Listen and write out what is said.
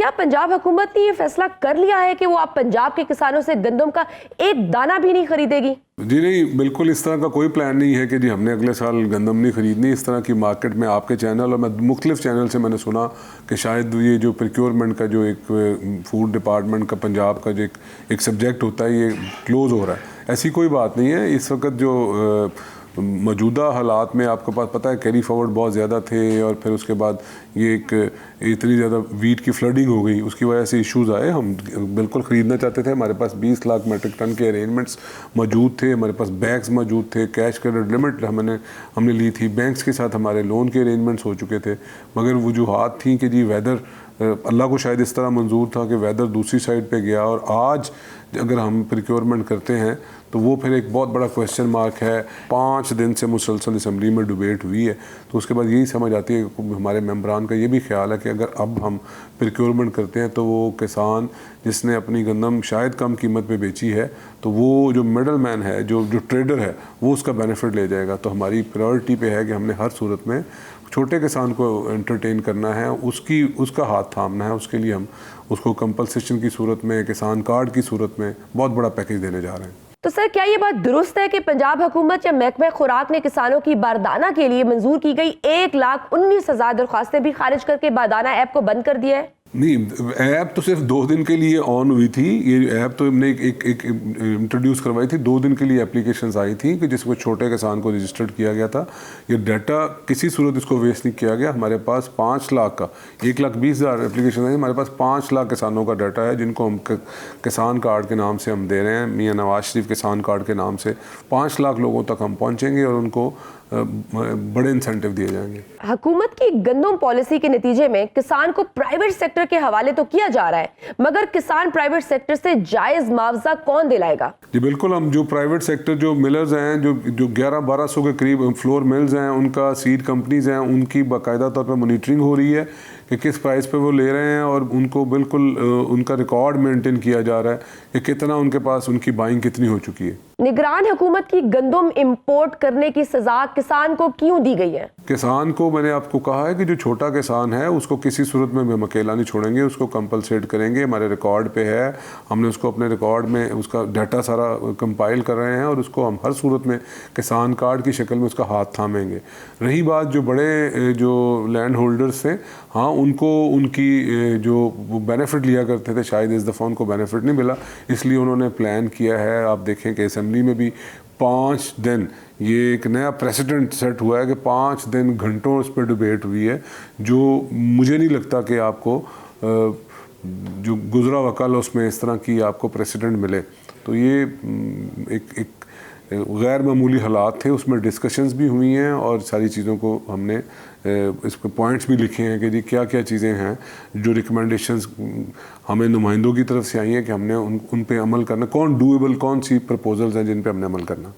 क्या पंजाब हुकूमत ने ये फैसला कर लिया है कि वो आप पंजाब के किसानों से गंदम का एक दाना भी नहीं खरीदेगी? जी नहीं, बिल्कुल इस तरह का कोई प्लान नहीं है कि जी हमने अगले साल गंदम नहीं खरीदनी। इस तरह की मार्केट में आपके चैनल और मैं मुख्तलिफ चैनल से मैंने सुना कि शायद ये जो प्रोक्योरमेंट का जो एक फूड डिपार्टमेंट का पंजाब का जो एक सब्जेक्ट होता है ये क्लोज़ हो रहा है। ऐसी कोई बात नहीं है। इस वक्त जो मौजूदा हालात में आपके पास पता है कैरी फॉरवर्ड बहुत ज़्यादा थे और फिर उसके बाद ये एक इतनी ज़्यादा वीट की फ्लडिंग हो गई, उसकी वजह से इश्यूज़ आए। हम बिल्कुल ख़रीदना चाहते थे, हमारे पास 20 लाख मेट्रिक टन के अरेंजमेंट्स मौजूद थे, हमारे पास बैग्स मौजूद थे, कैश क्रेडिट लिमिट हमने ली थी, बैंक्स के साथ हमारे लोन के अरेंजमेंट्स हो चुके थे। मगर वजूहात थी कि जी वेदर, अल्लाह को शायद इस तरह मंजूर था कि वेदर दूसरी साइड पे गया और आज अगर हम प्रोक्योरमेंट करते हैं तो वो फिर एक बहुत बड़ा क्वेश्चन मार्क है। 5 दिन से मुसलसल असम्बली में डिबेट हुई है, तो उसके बाद यही समझ आती है कि हमारे मेंबरान का ये भी ख्याल है कि अगर अब हम प्रोक्योरमेंट करते हैं तो वो किसान जिसने अपनी गंदम शायद कम कीमत पे बेची है तो वो जो मिडल मैन है, जो ट्रेडर है, वो उसका बेनिफिट ले जाएगा। तो हमारी प्रायोरिटी पे है कि हमने हर सूरत में छोटे किसान को एंटरटेन करना है, उसका हाथ थामना है। उसके लिए हम उसको कंपलसेशन की सूरत में, किसान कार्ड की सूरत में बहुत बड़ा पैकेज देने जा रहे हैं। तो सर, क्या ये बात दुरुस्त है कि पंजाब हुकूमत या महकमा खुराक ने किसानों की बारदाना के लिए मंजूर की गई 1,19,000 दरख्वास्तें भी खारिज करके बारदाना ऐप को बंद कर दिया है? नहीं, ऐप तो सिर्फ 2 दिन के लिए ऑन हुई थी। ये ऐप तो हमने एक इंट्रोड्यूस करवाई थी, 2 दिन के लिए एप्लीकेशंस आई थी कि जिसको छोटे किसान को रजिस्टर्ड किया गया था। ये डाटा किसी सूरत इसको वेस्ट नहीं किया गया। हमारे पास 5 लाख का 1,20,000 एप्लीकेशन है, हमारे पास 5 लाख किसानों का डाटा है जिनको हम किसान कार्ड के नाम से हम दे रहे हैं। मियाँ नवाज शरीफ किसान कार्ड के नाम से 5 लाख लोगों तक हम पहुँचेंगे और उनको बड़े इंसेंटिव दिए जाएंगे। हुकूमत की गंदम पॉलिसी के नतीजे में किसान को प्राइवेट सेक्टर के हवाले तो किया जा रहा है, मगर किसान प्राइवेट सेक्टर से जायज मुआवजा कौन दिलाएगा? जी बिल्कुल, हम जो प्राइवेट सेक्टर जो मिलर्स हैं, जो 1100-1200 के करीब फ्लोर मिल्स हैं, उनका सीड कंपनीज हैं, उनकी बाकायदा तौर पर मॉनिटरिंग हो रही है कि किस प्राइस पे वो ले रहे हैं और उनको बिल्कुल उनका रिकॉर्ड मेंटेन किया जा रहा है कि कितना उनके पास उनकी बाइंग कितनी हो चुकी है। निगरान हुकूमत की गंदम इंपोर्ट करने की सजा किसान को क्यों दी गई है? किसान को मैंने आपको कहा है कि जो छोटा किसान है उसको किसी सूरत में हम अकेला नहीं छोड़ेंगे, उसको कंपलसेट करेंगे। हमारे रिकॉर्ड पे है, हमने उसको अपने रिकॉर्ड में उसका डाटा सारा कंपाइल कर रहे हैं और उसको हम हर सूरत में किसान कार्ड की शक्ल में उसका हाथ थामेंगे। रही बात जो बड़े जो लैंड होल्डर्स थे, हाँ उनको उनकी जो बेनिफिट लिया करते थे, शायद इस दफ़ा उनको बेनिफिट नहीं मिला, इसलिए उन्होंने प्लान किया है। आप देखें कि असेंबली में भी 5 दिन ये एक नया प्रेसिडेंट सेट हुआ है कि 5 दिन घंटों उस पर डिबेट हुई है, जो मुझे नहीं लगता कि आपको जो गुजरा वकल उसमें इस तरह की आपको प्रेसिडेंट मिले। तो ये एक गैर मामूली हालात थे, उसमें डिस्कशंस भी हुई हैं और सारी चीज़ों को हमने इस पर पॉइंट्स भी लिखे हैं कि जी क्या क्या चीज़ें हैं जो रिकमेंडेशंस हमें नुमाइंदों की तरफ से आई हैं कि हमने उन पे अमल करना, कौन डूएबल, कौन सी प्रपोजल्स हैं जिन पे हमने अमल करना।